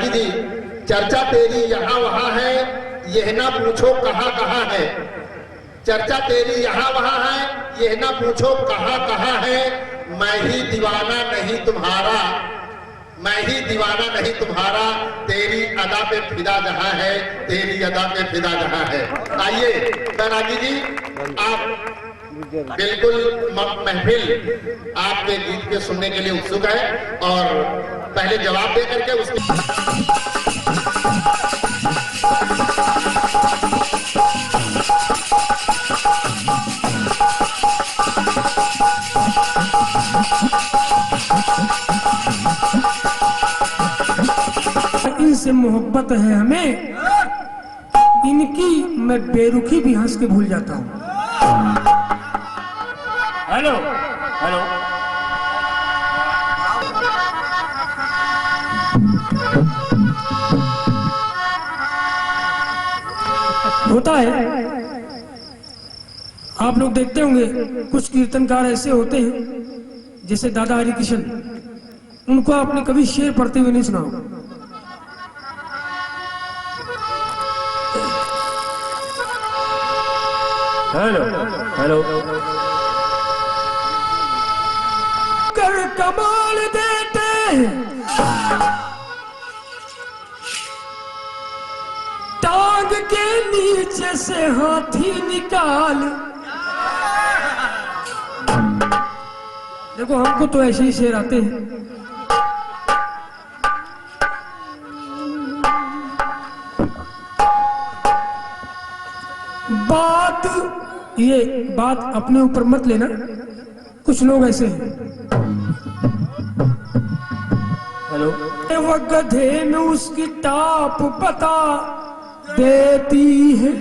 बैरागी जी, चर्चा तेरी यहाँ वहाँ है, यह ना पूछो कहाँ कहाँ है। चर्चा तेरी यहाँ वहाँ है, यह ना पूछो कहाँ कहाँ है। मैं ही दीवाना नहीं तुम्हारा, मैं ही दीवाना नहीं तुम्हारा, तेरी अदा पे फिदा जहां है, तेरी अदा पे फिदा जहां है। आइए बैरागी जी, आप बिल्कुल महफिल आपके गीत के सुनने के लिए उत्सुक है और पहले जवाब दे करके उसके इनसे मोहब्बत है हमें, इनकी मैं बेरुखी भी हंस के भूल जाता हूँ। हेलो हेलो, होता है, आप लोग देखते होंगे कुछ कीर्तनकार ऐसे होते हैं जैसे दादा हरिकिशन, उनको आपने कभी शेर पढ़ते हुए नहीं सुना होगा। हेलो हेलो, कर कमाल देते टांग के नीचे से हाथी निकाल। देखो हमको तो ऐसे ही शेर आते हैं। ये बात अपने ऊपर मत लेना, कुछ लोग ऐसे हैं। हेलो, वो गधे में उसकी टाप बता देती है।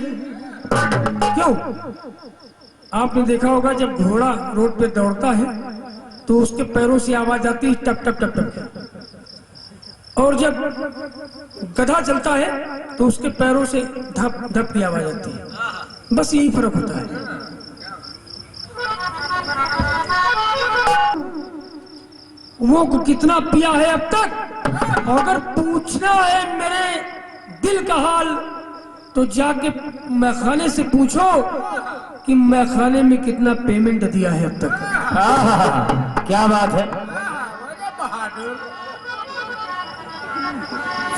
क्यों? आपने देखा होगा जब घोड़ा रोड पे दौड़ता है तो उसके पैरों से आवाज आती है टप टप टप टप, और जब गधा चलता है तो उसके पैरों से धप धप की आवाज आती है। बस यही फर्क होता है। वो कितना पिया है अब तक, और अगर पूछना है मेरे दिल का हाल तो जाके मैखाने से पूछो कि मैखाने में कितना पेमेंट दिया है अब तक। क्या बात है।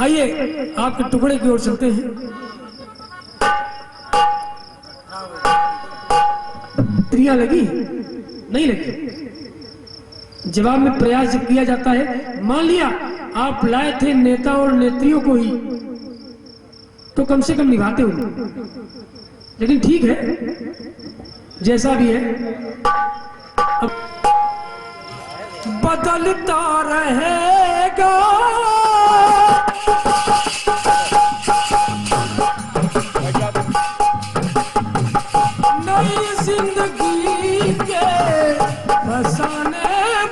आइए आपके टुकड़े की ओर चलते हैं। त्रियां लगी नहीं लगी, जवाब में प्रयास जब किया जाता है, मान लिया आप लाए थे नेता और नेत्रियों को ही, तो कम से कम निभाते हो। लेकिन ठीक है जैसा भी है, अब बदलता रहेगा नई जिंदगी के फसाने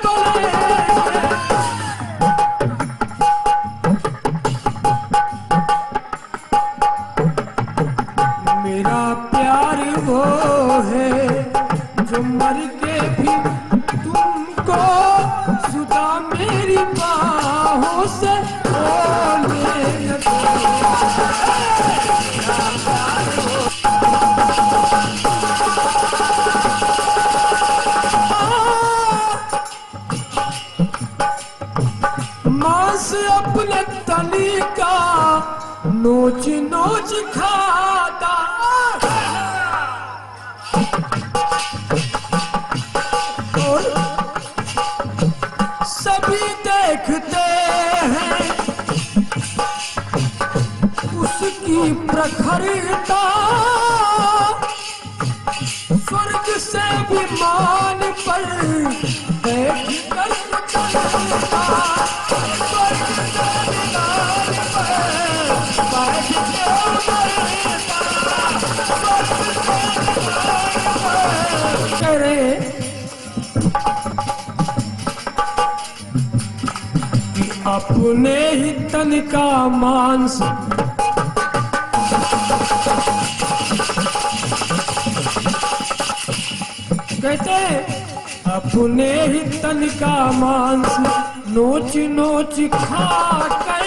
वाले। मेरा प्यार वो है जो मर के भी तुमको जुदा मेरी बाहों से मांस अपने तनी का नोच नोच खाता, और सभी देखते हैं उसकी प्रखरता, स्वर्ग से विमान पर बैठ कर करे कि अपने ही तन का मांस कहते अपने ही तन का मांस नोच नोच खा कर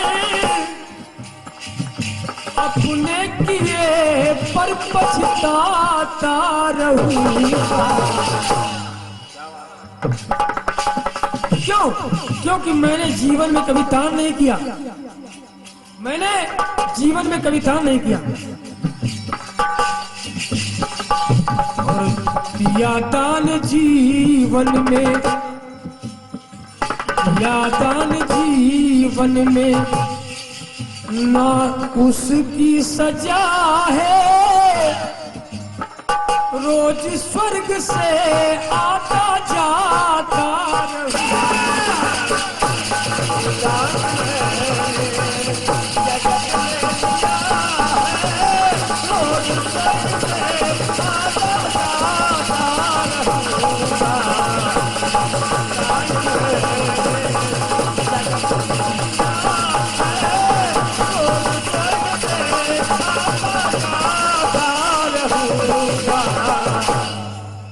अपने किए पर पछताता रहूंगा। क्यों? क्योंकि मैंने जीवन में कभी दान नहीं किया। मैंने जीवन में कभी दान नहीं किया और दिया दान जीवन में, दिया दान जीवन में ना उसकी सजा है, रोज स्वर्ग से आता जाता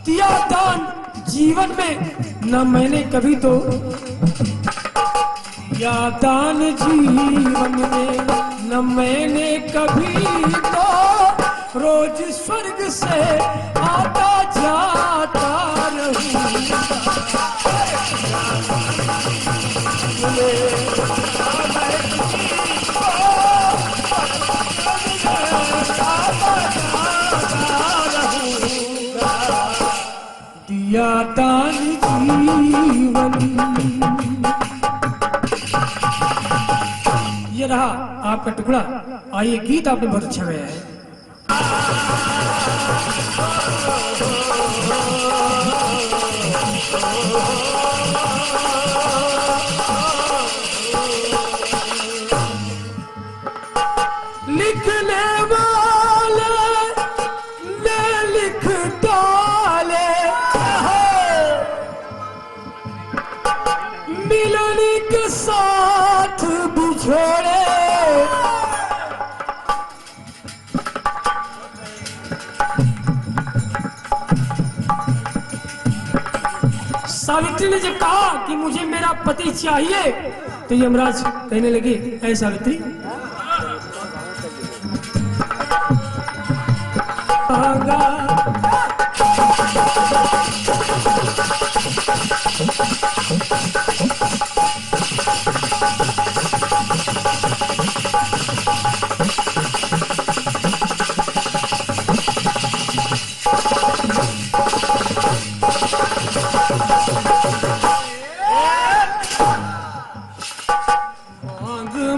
दिया दान जीवन में न मैंने कभी तो, या दान जीवन में न मैंने कभी तो, रोज स्वर्ग से आता जाता रहूंगा। दिया दान जीवन। ये रहा आपका टुकड़ा। आइए, गीत आपने बहुत अच्छा गाया है। लिखने वाले ने लिख डाले, मिलन के साथ बिछोड़े, सावित्री ने जब कहा कि मुझे मेरा पति चाहिए तो यमराज कहने लगे, ऐ सावित्री,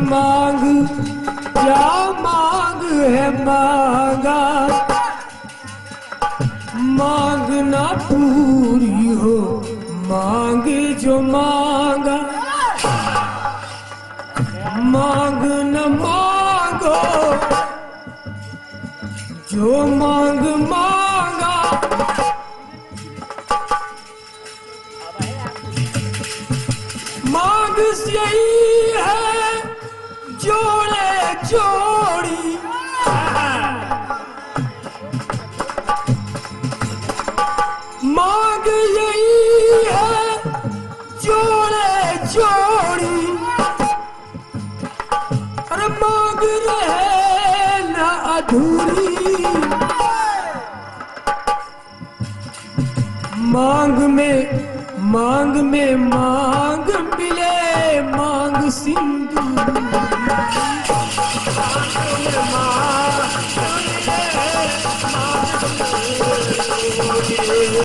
मांग क्या मांग है मांगा, मांग ना पूरी हो मांग जो मांगा, मांग न मांगो जो मांग मांगा, मांग यही है जोड़े जोड़ी, मांग यही है जोड़े जोड़ी, अरे मांग रहे न अधूरी, मांग में मांग मिले मांग सिंधु,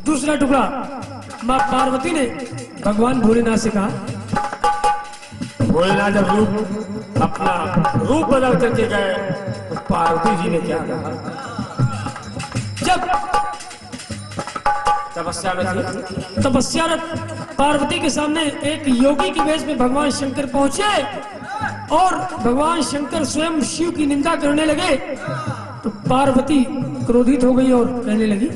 दूसरा टुकड़ा माँ पार्वती ने भगवान भोलेनाथ से कहा। भोलेनाथ जब अपना रूप बदल करके गए तो पार्वती जी ने क्या कहा? जब तपस्या में थी, तपस्यारत पार्वती के सामने एक योगी के वेश में भगवान शंकर पहुंचे और भगवान शंकर स्वयं शिव की निंदा करने लगे तो पार्वती क्रोधित हो गई और कहने लगी,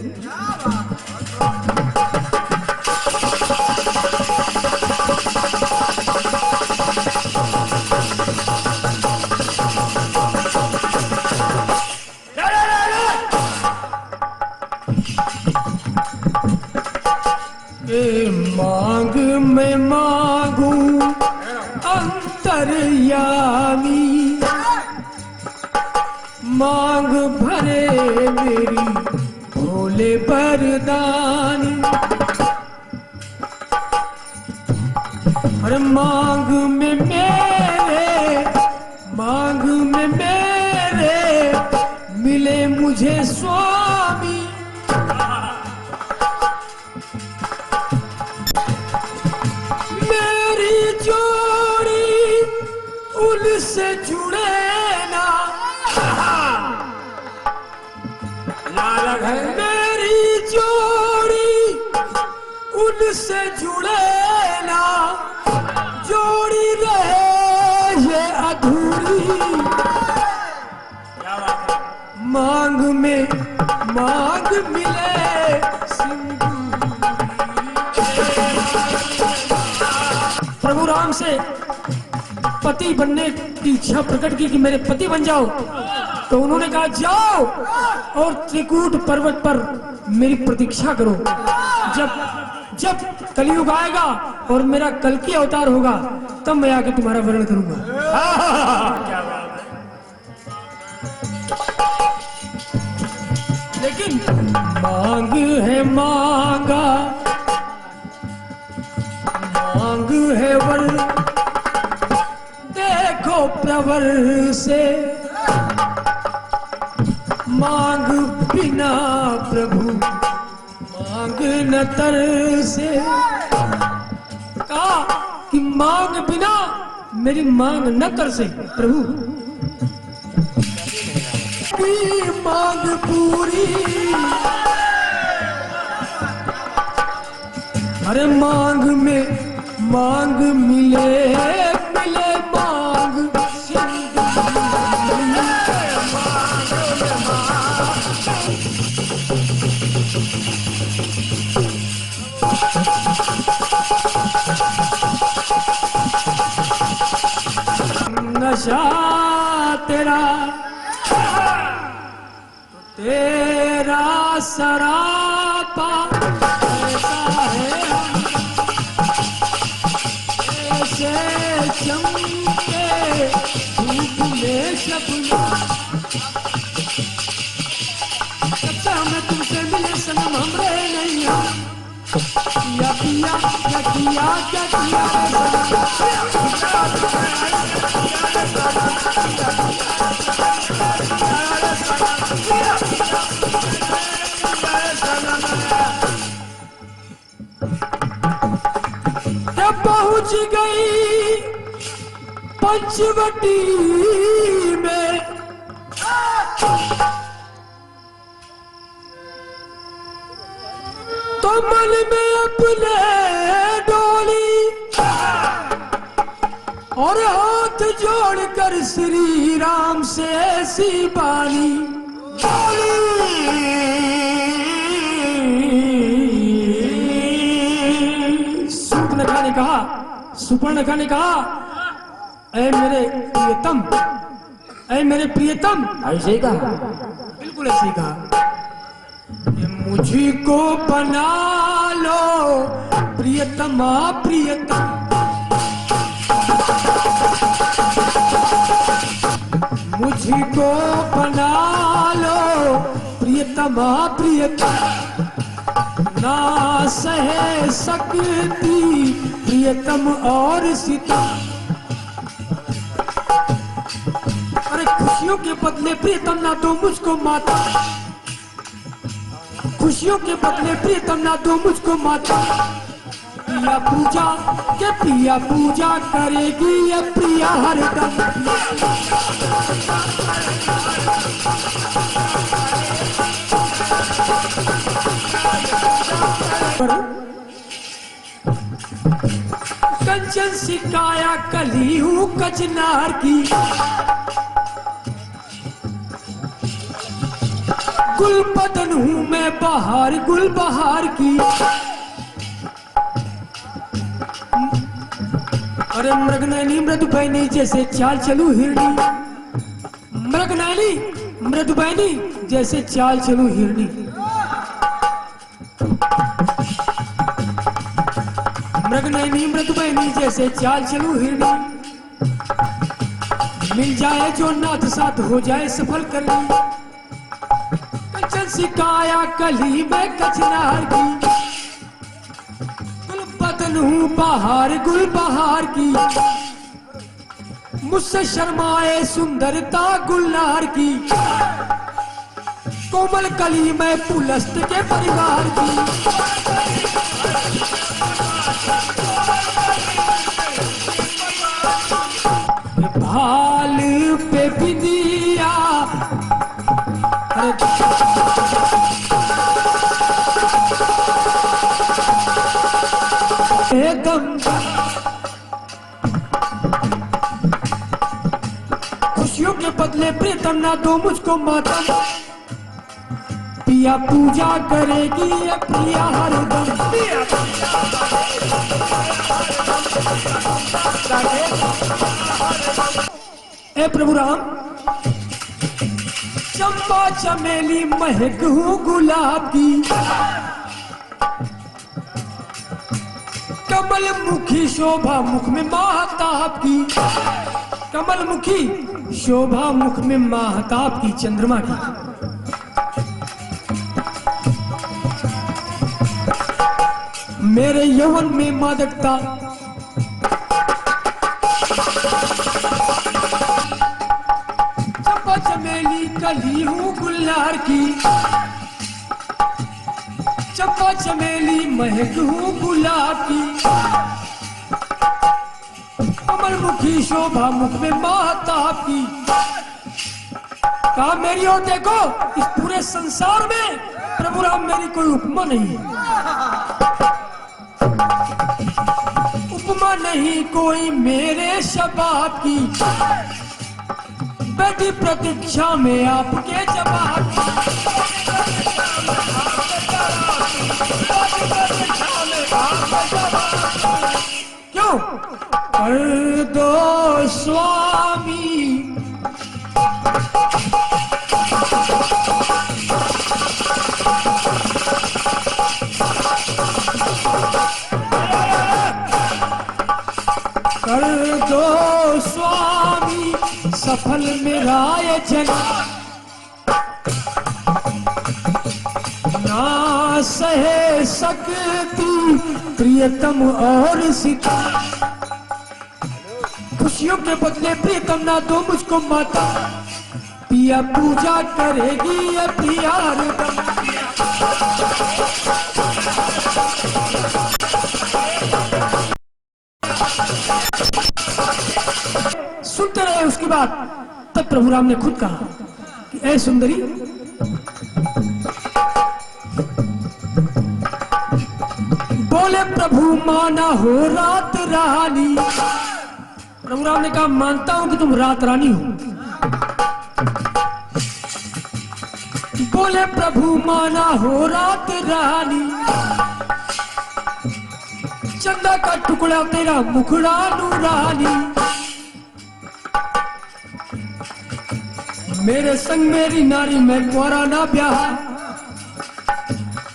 मांग में मांगू अंतर्यामी, मांग भरे मेरी भोले बरदानी। अरे मांग में मेरे मिले मुझे स्वामी। मेरी जोड़ी उनसे जुड़े ना, नारद है मेरी जोड़ी उनसे जुड़े ना, जोड़ी रहे ये अधूरी। क्या बात है? मांग में मांग मिले प्रभु राम से पति बनने की इच्छा प्रकट की कि मेरे पति बन जाओ। तो उन्होंने कहा जाओ और त्रिकूट पर्वत पर मेरी प्रतीक्षा करो। जब कलयुग आएगा और मेरा कल्कि अवतार होगा तब मैं आके तुम्हारा वर्ण करूंगा। क्या बात है? लेकिन मांग है मांगा, मांग है वर, देखो प्रवर से मांग बिना प्रभु मांग न तर से। कहा कि मांग बिना मेरी मांग न कर से प्रभु की मांग पूरी। अरे मांग में मांग मिले मांग नशा तेरा तेरा सरापा ऐसा है, ऐसे चमके धूप में शबनम। जब से हमें तुमसे मिले सनम हमरे नहीं हम पिया पिया क्या किया क्या किया पहुंच गई पंचवटी में, तो मन में अपने डोली और हाथ जोड़कर श्री राम से ऐसी बानी बोली। सुपर्णखा ने कहा ऐ मेरे प्रियतम, ऐसे ही कहा, बिल्कुल ऐसे ही कहा, मुझी को बना लो प्रियतमा प्रियतम। मुझी को बना लो प्रियतमा प्रियतम, ना सह सकती प्रियतम और सितम। अरे खुशियों के बदले प्रियतम ना दो मुझको माता, खुशियों के बदले प्रियतम ना दो मुझको माता। प्रिया पूजा करेगी ये प्रिया हरदम। कंचन सिकाया कली हूँ कचनार की, गुल बदन हूँ मैं बहार गुल बहार की। अरे मृगनैनी मृदुबैनी जैसे चाल चलू हिरनी, मृगनैनी मृदुबैनी जैसे चाल चलू हिरनी। मृगनैनी मृदुबैनी जैसे चाल चलू हिरनी, मिल जाए जो नाथ साथ हो जाए सफल कली। कंचन सिकाया कली में कचनार की, गुल बदन हूँ बहार गुल बहार की। मुझसे शर्माए सुंदरता गुलनार की, कोमल कली में पुलस्त के परिवार की। भाल पे बिंदिया एकदम खुशियों के बदले प्रीतम ना दो मुझको मातम। पिया पूजा करेगी ये प्रिया हरदम। ए प्रभु राम, चंपा चमेली महक हूँ गुलाब की, कमल मुखी शोभा मुख में माहताब की। कमल मुखी शोभा मुख में माहताब की, चंद्रमा की। मेरे यौवन में मादकता, चंपा चमेली कली हूँ गुलनार की, चंपा चमेली महक हूँ गुलाब की। कमल मुखी शोभा मुख में माहताब की। कहा मेरी ओर देखो, इस पूरे संसार में प्रभु राम मेरी कोई उपमा नहीं है। उपमा नहीं कोई मेरे शबाब की, बैठी प्रतीक्षा में आपके जवाब की। क्यों कर दो स्वामी, कर दो स्वामी सफल मेरा ये जन्म। ना सह सकती प्रियतम और सीता, खुशियों के बदले प्रियतम ना दो मुझको माता। पिया पूजा करेगी ये प्रिया हरदम। सुनते रहे। उसके बाद तब प्रभु राम ने खुद कहा कि ऐ सुंदरी, बोले प्रभु माना हो रात रानी। प्रभु राम ने कहा मानता हूं कि तुम रात रानी हो। बोले प्रभु माना हो रात रानी, चंदा का टुकड़ा तेरा मुखड़ा नूरानी। मेरे संग मेरी नारी मैं कुंवारा ना ब्याहा,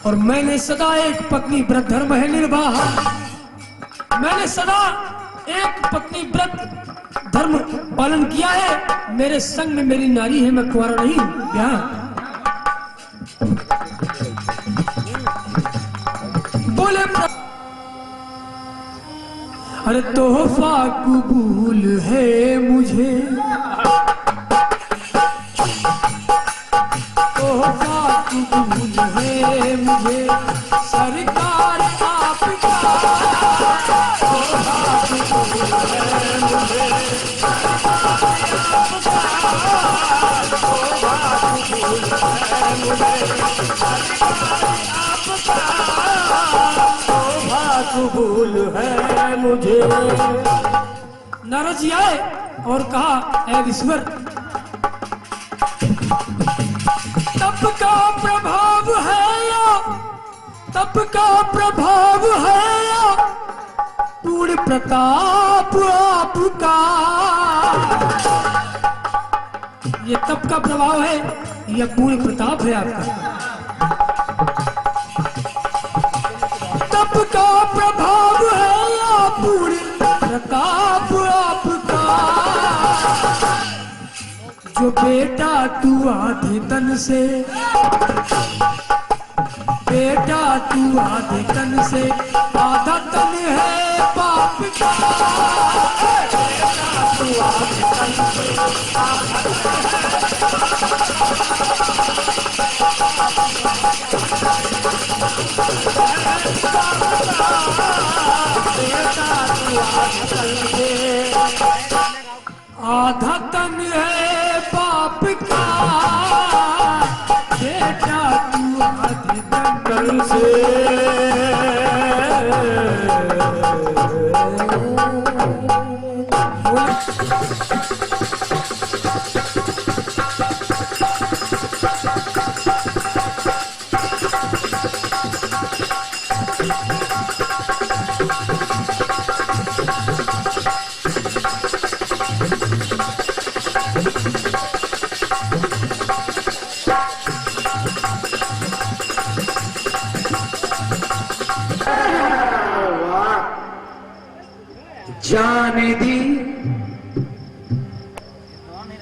और मैंने सदा एक पत्नी व्रत धर्म है निर्वाह। मैंने सदा एक पत्नी व्रत धर्म पालन किया है। मेरे संग में मेरी नारी है, मैं कुंवारा नहीं हूं ब्याह। बोले अरे तोहफा कबूल है मुझे, तोहफा कबूल है मुझे सरकार आपका। तोहफा कबूल है मुझे कबूल है मुझे। नारद जी आए और कहा ऐ ईश्वर, तप का प्रभाव है या तप का प्रभाव है या पूर्ण प्रताप आपका। ये तप का प्रभाव है या पूर्ण प्रताप है आपका। तप का प्रभाव है या पूर्ण प्रताप आपका। जो बेटा तू आधे तन से, बेटा तू आधे तन से, आधा तन है बाप का। बेटा तू आधे तन से, आधा तन आधा तन है बाप का, बेटा तू आधे तन से। जाने दी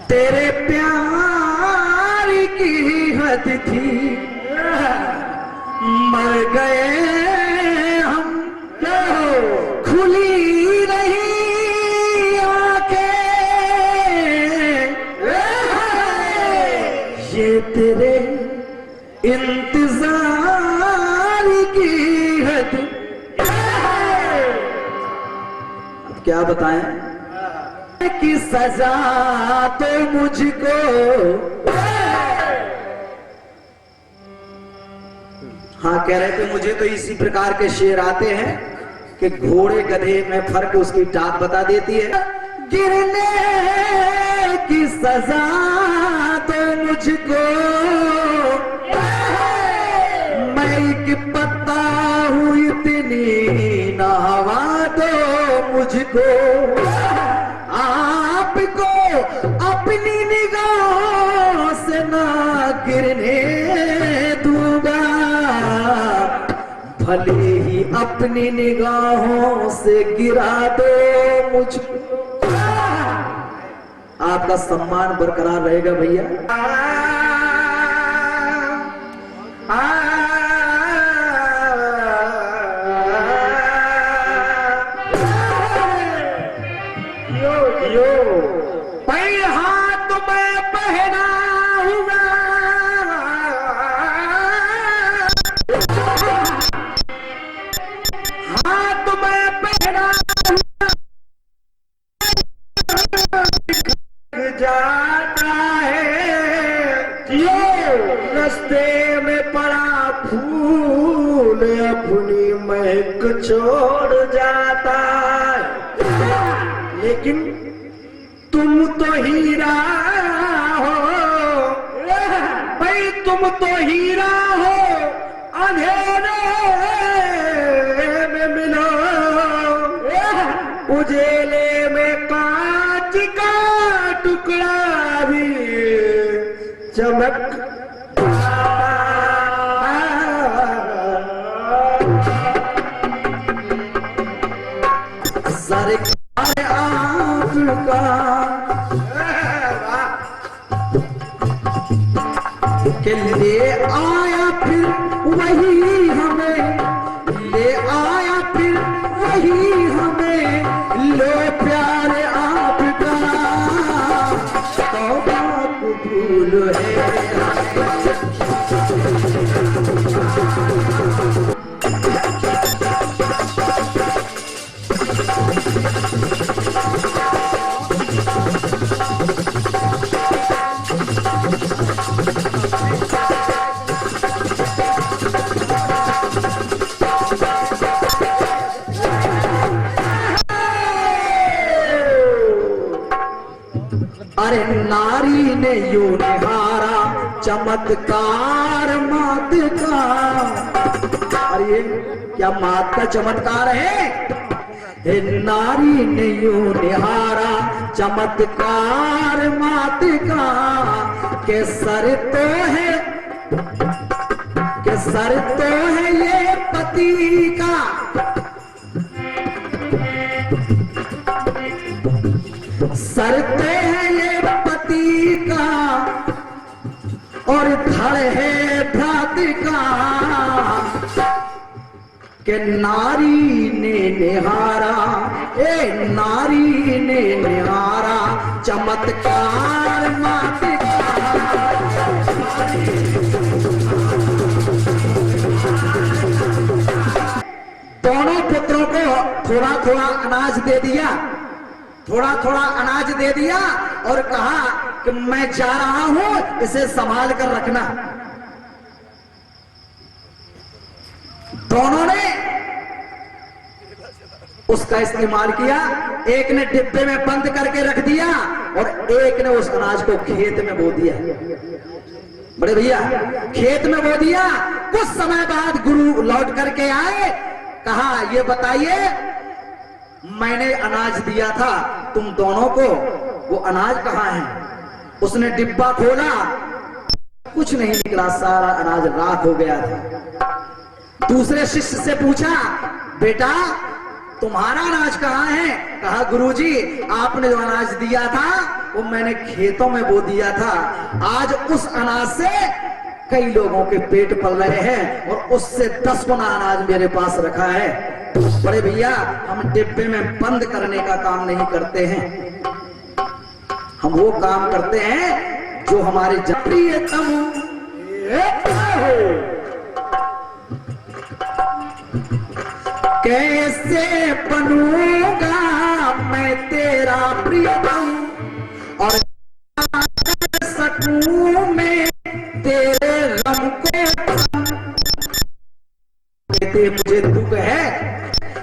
तेरे प्यार की हद थी, मर गए हम, खुली रही आंखें, ये तेरे इंतजार की हद। क्या बताएं कि सजा तो मुझको, हाँ कह रहे थे मुझे तो इसी प्रकार के शेर आते हैं कि घोड़े गधे में फर्क उसकी टाप बता देती है। गिरने की सजा तो मुझको, मैं एक पत्ता हूँ इतनी ना हवा दो मुझको, आपको अपनी निगाहों से ना गिरने दूंगा, भले ही अपनी निगाहों से गिरा दो मुझको। आपका सम्मान बरकरार रहेगा भैया। हाथ में पहनाऊंगा, हाथ में पहनाऊंगा, जाता है रस्ते में पड़ा फूल अपनी महक छोड़ जाता है, लेकिन तुम तो हीरा हो भाई, तुम तो हीरा हो, अंधेरे में मिलो, उजेले में कांच का टुकड़ा भी चमक। सरकार आपका के ले आया फिर वही हमें, ले आया फिर वही हमें, लो प्यार आपका तौबा कबूल है। अरे नारी ने यूं निहारा चमत्कार मात का, अरे क्या मात का चमत्कार है। हे नारी ने यूं निहारा चमत्कार मात का, के सर तो है, के सर तो है ये पति का, सरते हैं ये पति का, और धड़ है भ्रात का के नारी ने निहारा, ए नारी ने निहारा चमत्कार मात का। दोनों पुत्रों को थोड़ा थोड़ा अनाज दे दिया, थोड़ा थोड़ा अनाज दे दिया और कहा कि मैं जा रहा हूं, इसे संभाल कर रखना। दोनों ने उसका इस्तेमाल किया, एक ने डिब्बे में बंद करके रख दिया और एक ने उस अनाज को खेत में बो दिया। बड़े भैया खेत में बो दिया। कुछ समय बाद गुरु लौट करके आए, कहा ये बताइए मैंने अनाज दिया था तुम दोनों को, वो अनाज कहाँ है? उसने डिब्बा खोला, कुछ नहीं निकला, सारा अनाज राख हो गया था। दूसरे शिष्य से पूछा बेटा तुम्हारा अनाज कहाँ है? कहा गुरुजी आपने जो अनाज दिया था वो मैंने खेतों में बो दिया था, आज उस अनाज से कई लोगों के पेट पल रहे हैं और उससे 10 गुना अनाज मेरे पास रखा है। बड़े भैया हम डिब्बे में बंद करने का काम नहीं करते हैं, हम वो काम करते हैं जो हमारे प्रियतम। कैसे बनूंगा मैं तेरा प्रियतम और सकूं मैं तेरे गम को। कहते मुझे दुख है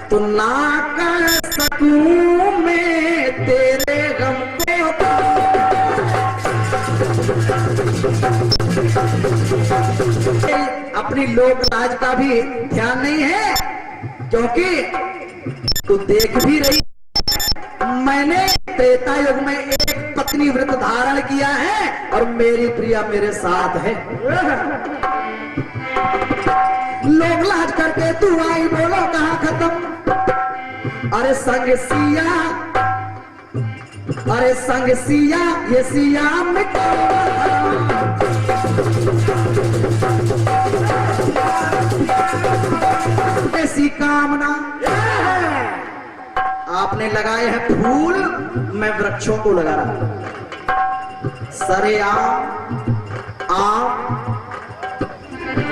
तो ना कर सकूं मैं तेरे गम को। अपनी लोक लाज का भी ध्यान नहीं है, क्योंकि तू देख भी रही मैंने त्रेता युग में एक पत्नी व्रत धारण किया है और मेरी प्रिया मेरे साथ है। लोग लाज करके तू आई बोलो कहां खत्म। अरे संग सिया, अरे संग सिया ये सिया मिटा ऐसी कामना। आपने लगाए हैं फूल, मैं वृक्षों को लगा रहा हूं। सरे आम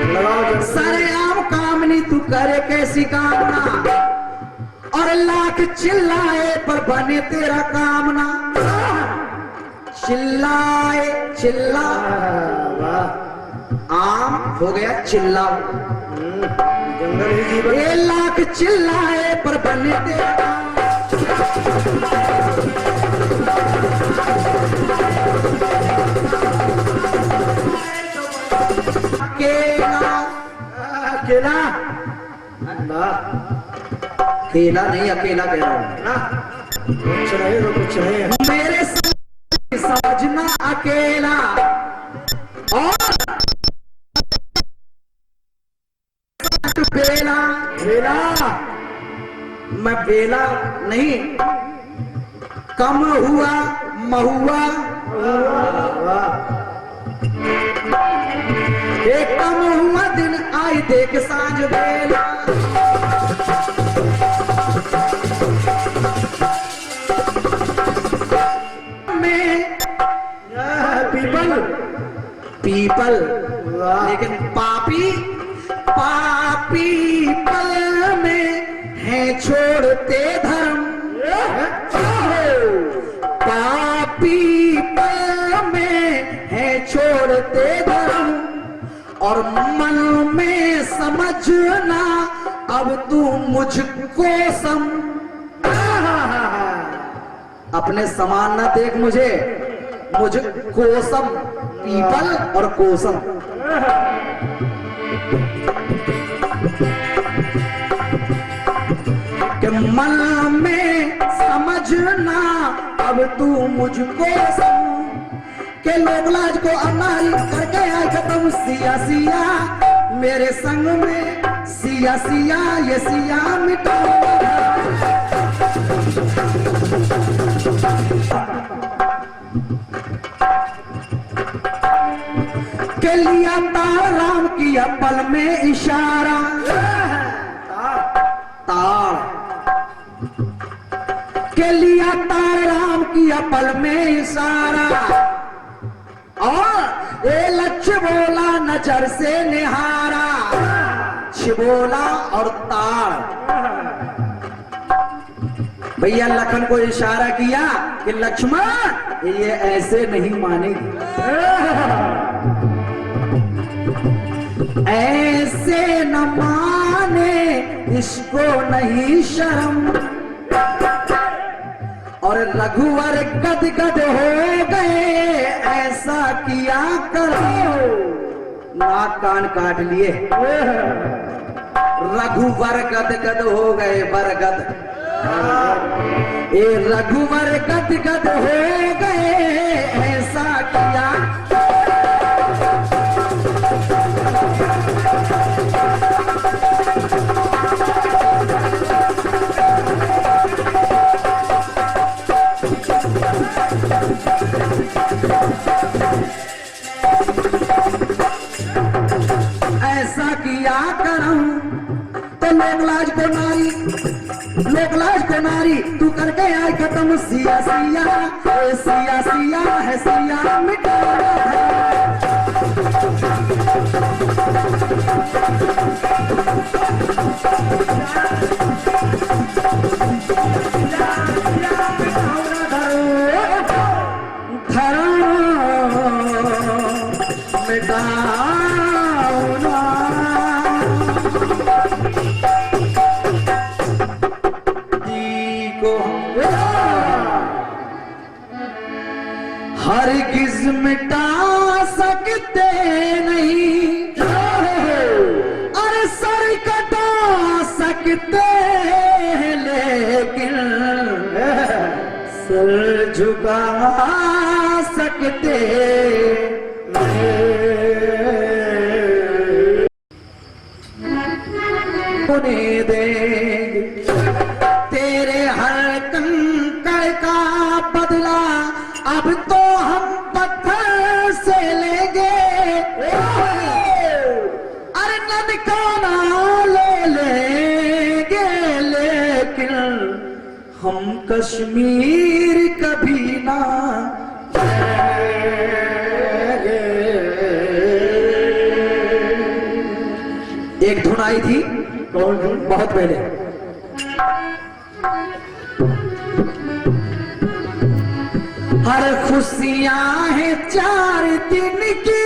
लगाओ, सरे आम कामनी तू करे कैसी कामना, और लाख चिल्लाए पर बने तेरा कामना। चिल्लाए चिल्ला आम हो गया चिल्ला, जंगल ही जीवन। ये लाख चिल्लाए पर बने तेरा अकेला, अकेला अकेला नहीं अकेला कह रहा हूं ना, कुछ नहीं तो कुछ नहीं। मेरे समझना अकेला और बेला, बेला मैं बेला नहीं, कम हुआ महुआ, एक कम हुआ दिन आई देख सांझ बेला। पीपल पीपल लेकिन पापी पापी पल में है छोड़ते धर्म, पापी पल में है छोड़ते धर्म, और मन में समझना अब तू मुझको सम। अपने समान ना देख मुझे, मुझ कोसम, पीपल और कोसम। कि मन में समझना अब तू मुझको सम। के लोग लाज को अमारी करके आए खत्म, सिया सिया मेरे संग में, सिया सिया ये सिया मिटा। के लिया तार राम किया पल में इशारा, तार के लिया तार राम किया पल में इशारा, और ए लक्ष्य बोला नजर से निहारा, छिबोला और तार। भैया लखन को इशारा किया कि लक्ष्मण ये ऐसे नहीं मानेगी, ऐसे न माने, इसको नहीं शर्म। और रघुवर गदगद हो गए, ऐसा किया करो, नाक कान काट लिए। रघुवर गदगद हो गए, बरगद ए रघुवर गदगद हो गए, ऐसा किया। ऐसा किया करम तो लोकलाज को नारी, लोकलाज को नारी तू करके आए खत्म। सिया सिया ए सिया सिया है, सिया मिटाना है। हरगिज मिटा सकते नहीं, अरे सर कटा सकते हैं, लेकिन सर झुका सकते उन्हें देंगे। तेरे हर कंकड़ का बदला अब तो हम पत्थर से लेंगे, अरे ननकाना ले लेंगे, लेकिन हम कश्मीर कभी ना लेंगे। एक धुन आई थी बहुत पहले, हर खुशियां हैं 4 दिन की,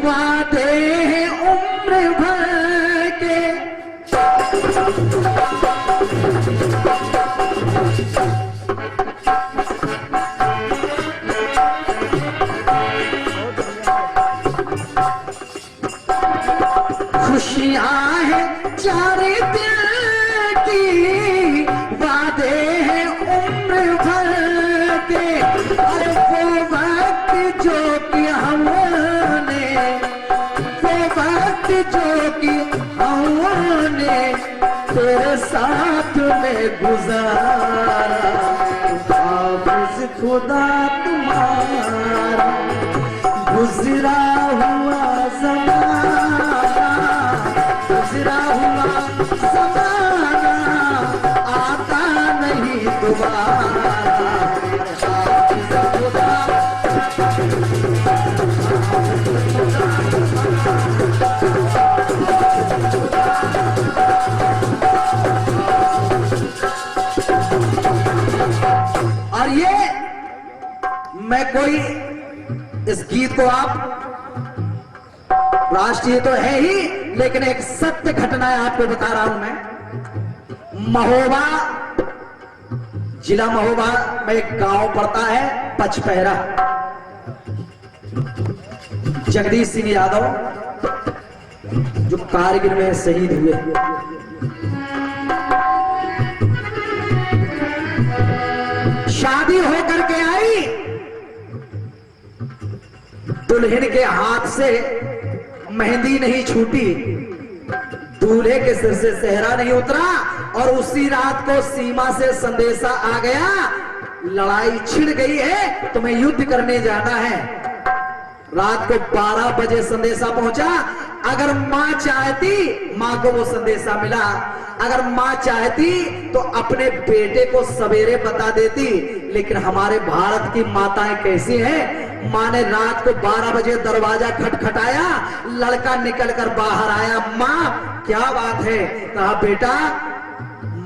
वादे हैं उम्र भर के। खुशियां हैं 4 दिन की, वादे हैं उम्र भर के। अरे वो वक्त जो कि हमने, वो वक्त जो कि हमने तेरे साथ में गुजारा, हाफिज खुदा तुम्हारा। गुजरा हुआ ज़माना, गुजरा हुआ ज़माना आता नहीं दोबारा। और ये मैं कोई इस गीत को आप राष्ट्रीय तो है ही, लेकिन एक सत्य घटना है आपको बता रहा हूं मैं। महोबा, जिला महोबा में एक गांव पड़ता है पचपहरा। जगदीश सिंह यादव जो कारगिल में शहीद हुए, शादी होकर के आई, दुल्हन के हाथ से मेहंदी नहीं छूटी, दूल्हे के सिर से सेहरा नहीं उतरा, और उसी रात को सीमा से संदेशा आ गया, लड़ाई छिड़ गई है, तुम्हें युद्ध करने जाना है। रात को 12 बजे संदेशा पहुंचा। अगर मां चाहती, मां को वो संदेशा मिला, अगर मां चाहती तो अपने बेटे को सवेरे बता देती, लेकिन हमारे भारत की माताएं कैसी हैं। मां ने रात को 12 बजे दरवाजा खटखटाया, लड़का निकलकर बाहर आया। मां क्या बात है? कहा बेटा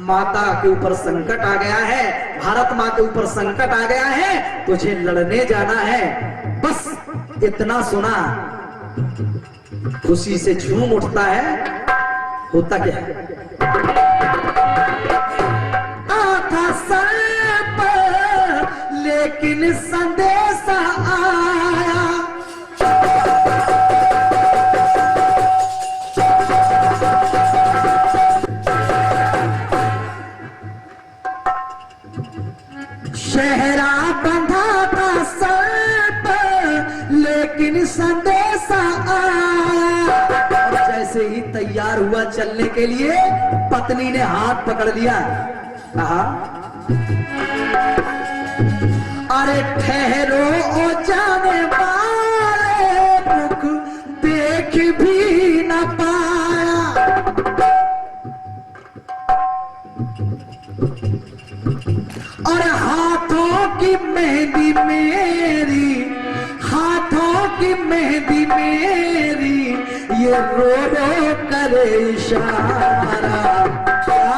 माता के ऊपर संकट आ गया है, भारत मां के ऊपर संकट आ गया है, तुझे लड़ने जाना है। बस इतना सुना, खुशी से झूम उठता है। होता क्या है? आता सर पर लेकिन संदेशा आया, शहरा बंधा था सर पर लेकिन संदेशा आया। और जैसे ही तैयार हुआ चलने के लिए, पत्नी ने हाथ पकड़ लिया, कहा अरे ठहरो ओ जाने वाले, मुख देख भी न पाया। और हाथों की मेहंदी मेरी, हाथों की मेहंदी मेरी, ये रो रो करे इशारा। क्या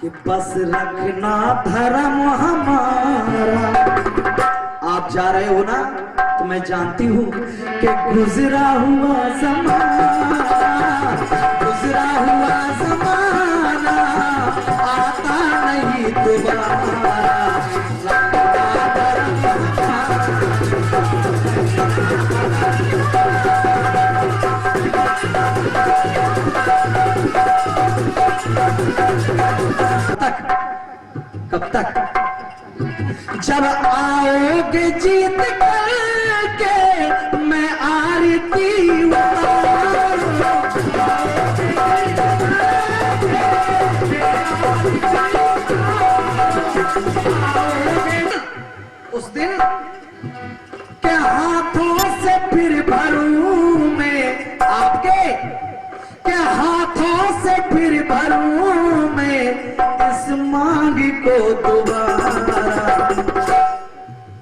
कि बस रखना धर्म हमारा। आप जा रहे हो ना, तो मैं जानती हूं कि गुजरा हुआ जमाना, गुजरा हुआ जमाना आता नहीं दोबारा। कब तक? जब आओगे जीत करके मैं आरती उस दिन के हाथों से फिर भरूं मैं, आपके के हाथों से फिर भरूं मैं इस मांग को दोबारा।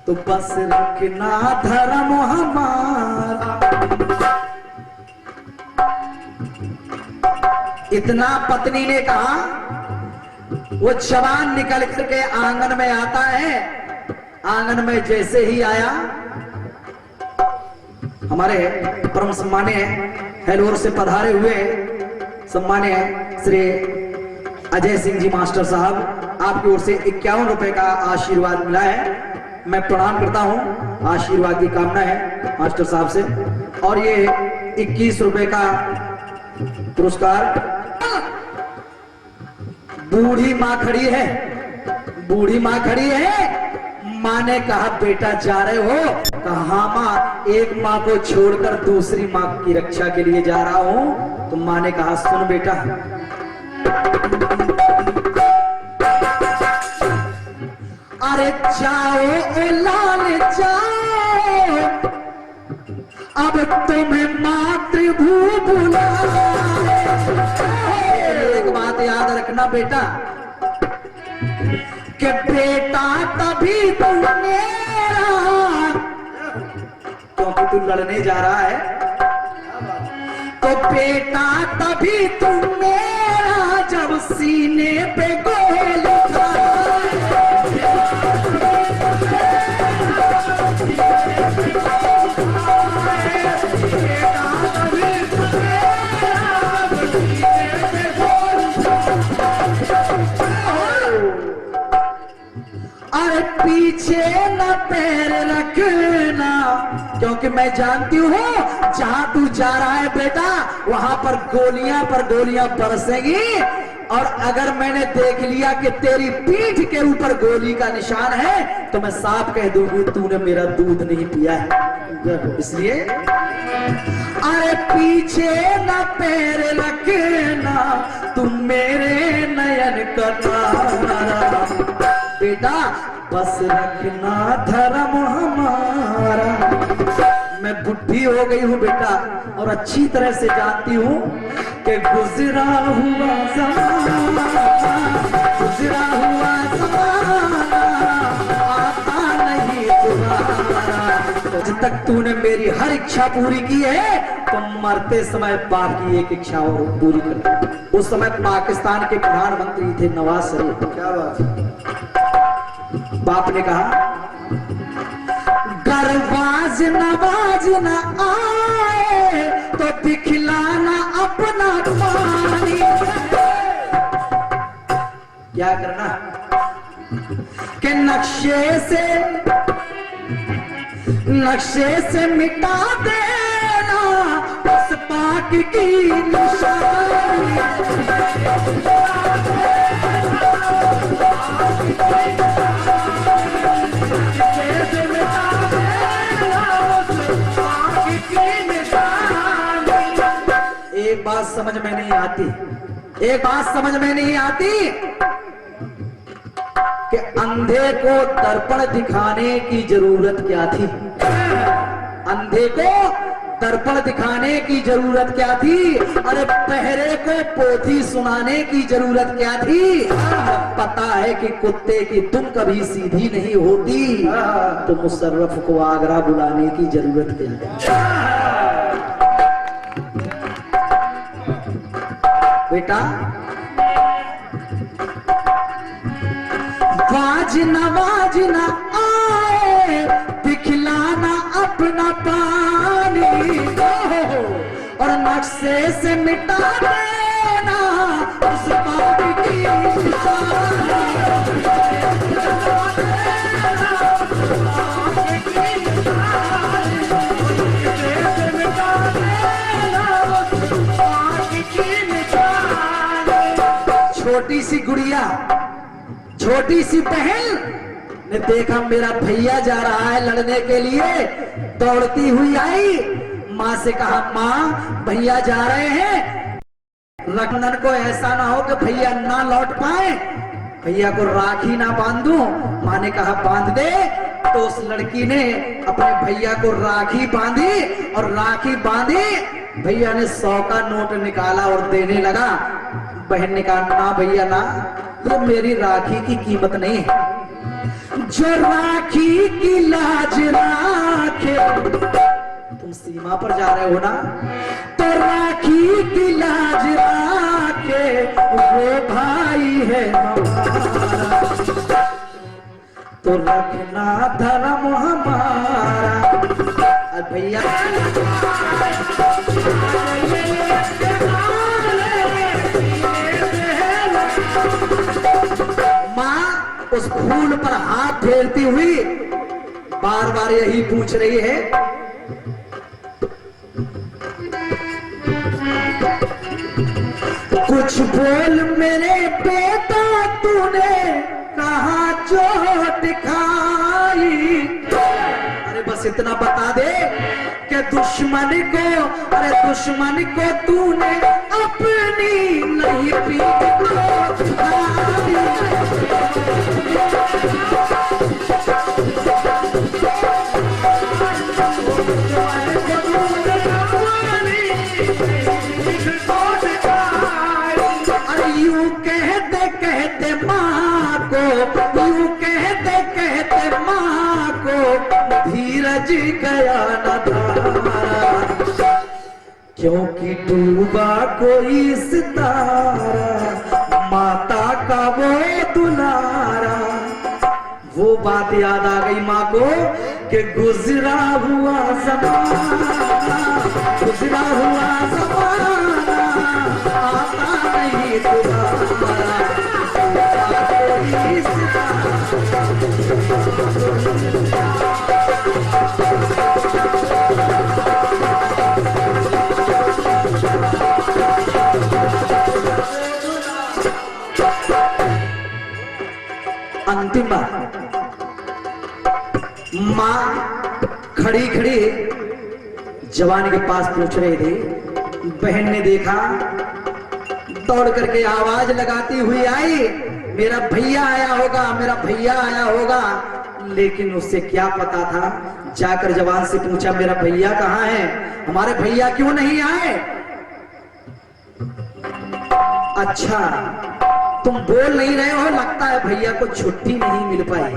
तो बस रखना धर्म हमारा। इतना पत्नी ने कहा, वो जवान निकल करके आंगन में आता है। आंगन में जैसे ही आया, हमारे परम सम्मान्य हेलोर से पधारे हुए सम्मान्य श्री अजय सिंह जी मास्टर साहब, आपकी ओर से 51 रुपए का आशीर्वाद मिला है। मैं प्रणाम करता हूं, आशीर्वाद की कामना है मास्टर साहब से। और ये 21 रुपए का पुरस्कार बूढ़ी माँ खड़ी है, बूढ़ी माँ खड़ी है। माँ ने कहा बेटा जा रहे हो? कहा हाँ माँ, एक माँ को छोड़कर दूसरी माँ की रक्षा के लिए जा रहा हूं। तो माँ ने कहा सुन बेटा, अरे जाओ ए लाल जाओ, अब तुम्हें मातृभू बुलाए। एक बात याद रखना बेटा, कि बेटा तभी तू मेरा, क्योंकि तू लड़ने जा रहा है, तो बेटा तभी तू मेरा जब सीने पे गोली अरे पीछे न पैर रखना, क्योंकि मैं जानती हूँ जहां तू जा रहा है बेटा, वहां पर गोलियां बरसेंगी। और अगर मैंने देख लिया कि तेरी पीठ के ऊपर गोली का निशान है, तो मैं साफ कह दूंगी तूने मेरा दूध नहीं पिया है। इसलिए अरे पीछे न पैर रखना, तुम मेरे नयन का तारा। बेटा बस रखना धर्म हमारा। मैं बुढ़ी हो गई हूँ बेटा, और अच्छी तरह से जानती हूँ कि गुजरा हुआ ज़माना, गुजरा हुआ ज़माना आता नहीं दोबारा। जब तक तूने मेरी हर इच्छा पूरी की है तो मरते समय बाप की एक इच्छा और पूरी कर। उस समय पाकिस्तान के प्रधानमंत्री थे नवाज शरीफ। क्या बात है। बाप ने कहा गरबाज नवाज न आए तो दिखलाना अपना पानी। क्या करना कि नक्शे से मिटा देना उस पाक की निशानी। एक बात समझ में नहीं आती, एक बात समझ में नहीं आती कि अंधे को दर्पण दिखाने की जरूरत क्या थी। अंधे को दर्पण दिखाने की जरूरत क्या थी? अरे बहरे को पोथी सुनाने की जरूरत क्या थी? पता है कि कुत्ते की तुम कभी सीधी नहीं होती, तो मुशर्रफ को आगरा बुलाने की जरूरत क्या है? बेटा वाज न आए दिखलाना अपना पानी, और नक्शे से मिटा देना उस पाप की निशानी। छोटी सी गुड़िया, छोटी सी बहन ने देखा मेरा भैया जा रहा है लड़ने के लिए, दौड़ती हुई आई, माँ से कहा माँ भैया जा रहे हैं, रघुनंदन को ऐसा ना हो कि भैया ना लौट पाए, भैया को राखी ना बांधूं। माँ ने कहा बांध दे। तो उस लड़की ने अपने भैया को राखी बांधी, और राखी बांधी भैया ने 100 का नोट निकाला और देने लगा। बहन ने कहा ना भैया ना, ये मेरी राखी की कीमत नहीं है। जो राखी की लाज राखे, तुम सीमा पर जा रहे हो ना, तो राखी की लाज राखे वो भाई है हमारा, तो रखना धर्म हमारा। भैया उस फूल पर हाथ फेरती हुई बार बार यही पूछ रही है, कुछ बोल मेरे बेटा तूने कहाँ चोट खाई। अरे बस इतना बता दे कि दुश्मन को तूने अपनी नहीं पीठ को खाई। यूं कहते कहते माँ को धीरज गया न धारा, क्योंकि डूबा कोई सितारा माता का वो दुलारा। वो बात याद आ गई माँ को कि गुजरा हुआ ज़माना, गुजरा हुआ ज़माना आता नहीं दोबारा। अंतिम बात, माँ खड़ी खड़ी जवान के पास पूछ रही थी। बहन ने देखा, दौड़ करके आवाज लगाती हुई आई, मेरा भैया आया होगा, मेरा भैया आया होगा। लेकिन उससे क्या पता था जाकर जवान से पूछा मेरा भैया कहाँ है, हमारे भैया क्यों नहीं आए। अच्छा तुम बोल नहीं रहे हो, लगता है भैया को छुट्टी नहीं मिल पाई।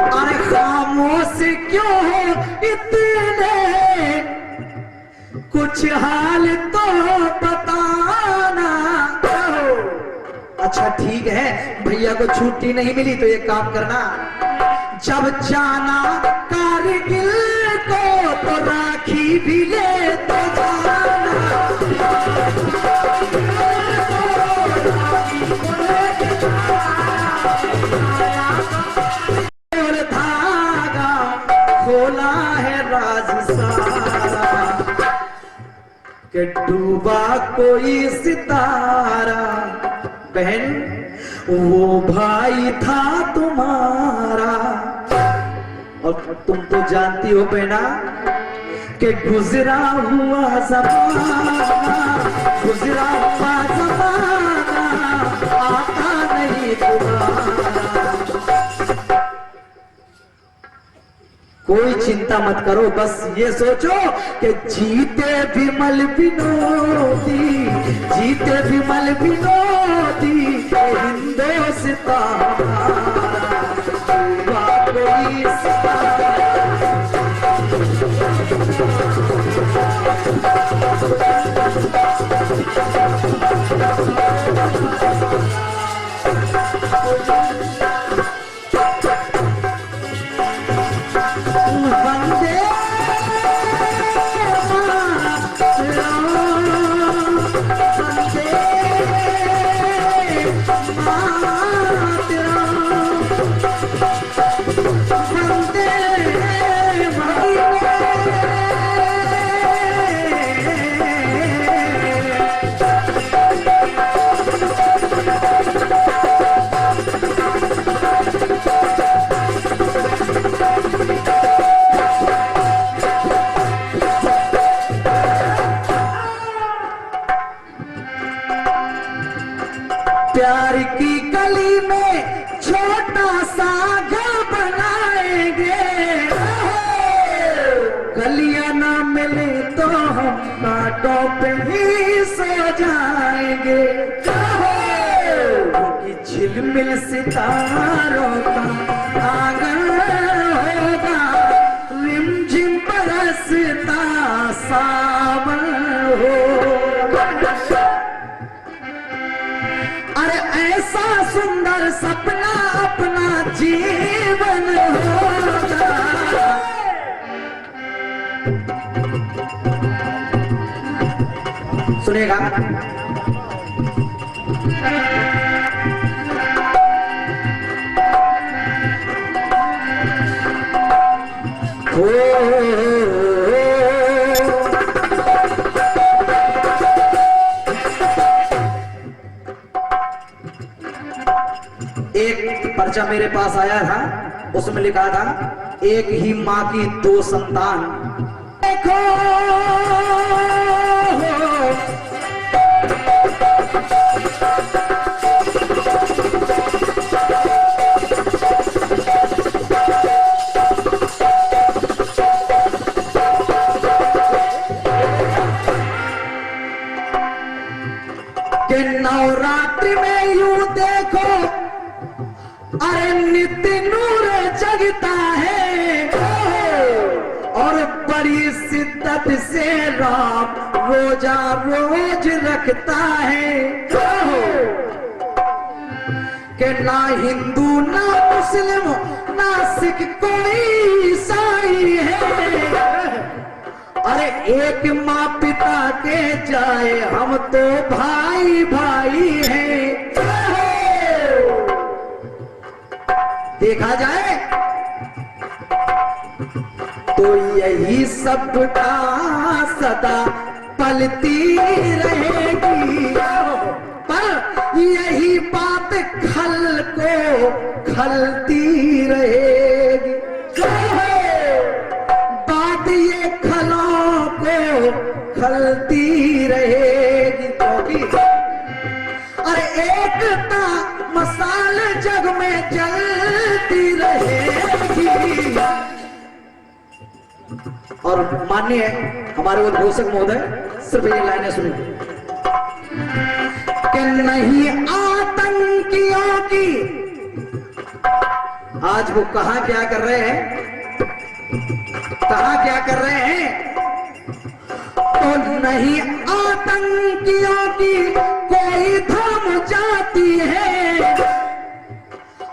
अरे खामोश क्यों हो इतने, कुछ हाल तो बताना। अच्छा ठीक है, भैया को छुट्टी नहीं मिली तो एक काम करना, जब जाना कारगिल को तो राखी भी ले तो जाना। धागा खोला है राज सारा, के डूबा कोई सितारा। बहन वो भाई था तुम्हारा, और तुम तो जानती हो बहना कि गुजरा हुआ ज़माना, गुजरा हुआ ज़माना आता नहीं दोबारा। कोई चिंता मत करो, बस ये सोचो कि जीते विमल विनोदी, जीते विमल विनोदी हिंदुस्तान कोई सितारा। प्यार की गली में छोटा सा घर बनाएंगे, गलियां ना मिले तो हम कांटों पे ही सो जाएंगे। क्योंकि झिलमिल सितारों का आंगन होगा, रिमझिम बरसता सावन होगा। अरे ऐसा सुंदर सपना अपना जीवन होगा। सुनेगा एक पर्चा मेरे पास आया था, उसमें लिखा था एक ही माँ की दो संतान। देखो कि नवरात्रि में यूं देखो, अरे नित्य नूर जगता है, और बड़ी शिद्दत से राम रोजा रोज रखता है। कि ना हिंदू ना मुस्लिम ना सिख कोई ईसाई है, अरे एक माँ पिता के जाए हम तो भाई भाई हैं। देखा जाए तो यही सबका सदा पलती रहेगी, पर यही बात खल को खलती रहेगी। बात ये खलों को खलती रहेगी, क्योंकि अरे एकता मसाल जग में जलती रहेगी। और माननीय हमारे उद्घोषक महोदय सिर्फ ये लाइनें सुनिए कि नहीं आतंकियों की, आज वो कहां क्या कर रहे हैं, कहां क्या कर रहे हैं, तो नहीं आतंकियों की कोई थम जाती है।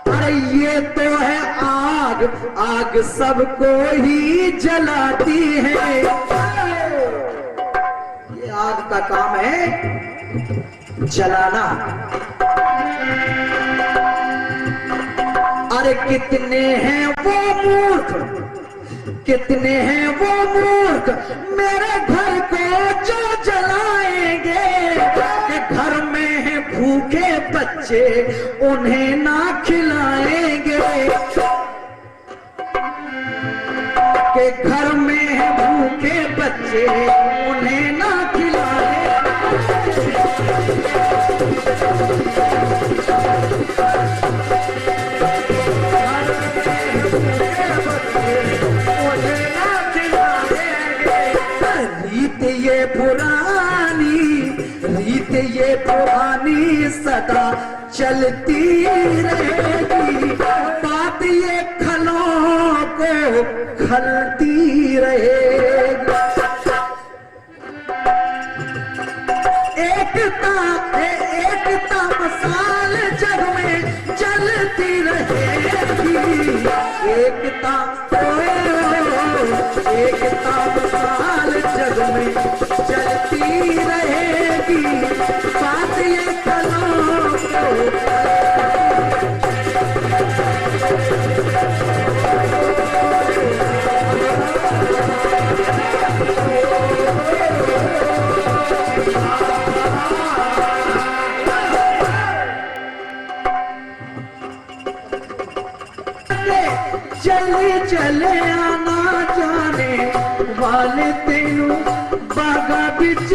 अरे ये तो है आग, आग सबको ही जलाती है। ये आग का काम है जलाना। अरे कितने हैं वो मूर्ख, कितने हैं वो मूर्ख मेरे घर को जो जलाएंगे, कि घर में है भूखे बच्चे उन्हें ना खिलाएंगे, कि घर में है भूखे बच्चे उन्हें ना खिलाएंगे। रीत ये पुरानी सदा चलती रहेगी, बात ये खलों को खलती रहेगी। एकता मसाल जग में चलती रहेगी, एकता मसाल जग में चलती रहेगी, बात ये खलों को। चले चले आना जाने वाले तेनू बागा बिच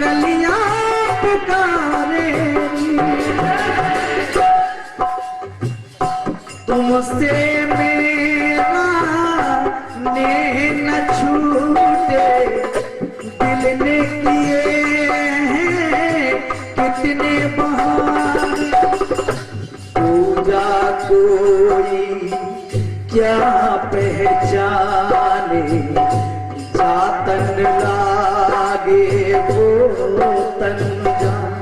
कलियां पुकारे, तुमसे मेरा नेह न छूटे, दिल ने किए हैं कितने बहाने, पूजा कोई क्या पहचाने, जातन लागे वो तन जान।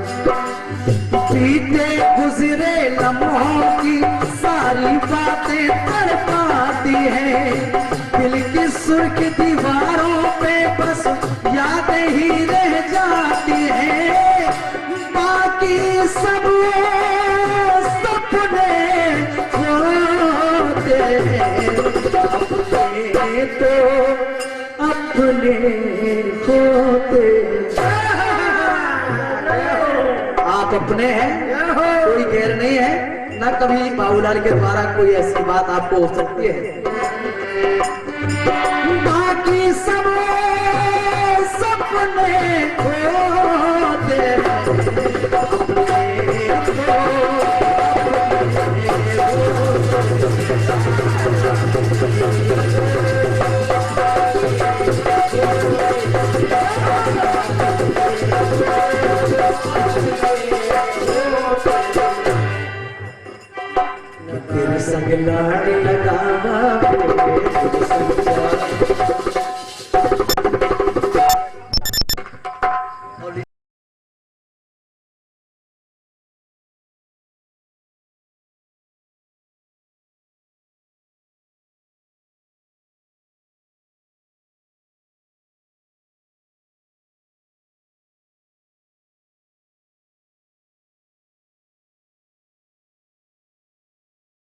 बीते गुजरे लम्हों की सारी बातें तड़पाती हैं, दिल की सुर्ख दीवारों पे बस यादें ही रह जाती हैं, बाकी सब सपने होते हैं, अपने तो अपने होते। आप अपने हैं, कोई गैर नहीं है, ना कभी बाबूलाल के द्वारा कोई ऐसी बात आपको हो सकती है। बाकी सब सपने होते हैं, तेरे संग लाड़ लगावा